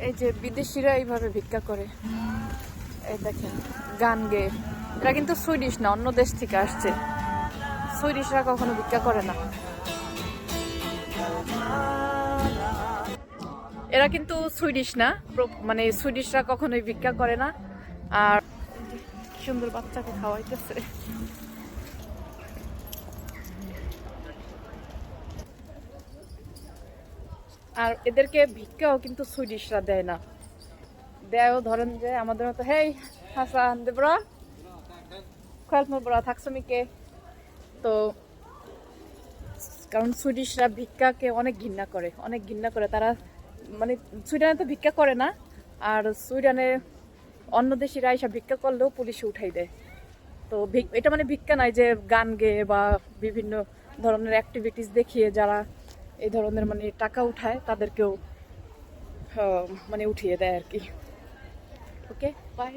এই যে বিদেশিরা এইভাবে ভিক্ষা করে, এই দেখেন গান গেয়ে। এরা কিন্তু সুইডিশ না, অন্য দেশ থেকে আসছে। সুইডিশরা কখনো ভিক্ষা করে না। এরা কিন্তু সুইডিশ না, মানে সুইডিশরা কখনোই ভিক্ষা করে না। আর সুন্দর বাচ্চাকে খাওয়াইতেছে। আর এদেরকে ভিক্ষাও কিন্তু সুইডিশরা দেয় না, দেয়ও ধরেন যে আমাদের মতো হেই Hasan det bra själv mår bra tack så mycket। তো কারণ সুইডিশরা ভিক্ষাকে অনেক ঘৃণা করে, অনেক ঘৃণা করে তারা। মানে সুইডেনে তো ভিক্ষা করে না, আর সুইডেনে অন্য দেশিরা এসব ভিক্ষা করলেও পুলিশে উঠাই দেয়। তো এটা মানে ভিক্ষা নয় যে গান গেয়ে বা বিভিন্ন ধরনের অ্যাক্টিভিটিস দেখিয়ে যারা এই ধরনের মানে টাকা উঠায় তাদেরকেও মানে উঠিয়ে দেয় আর কি। Okay bye.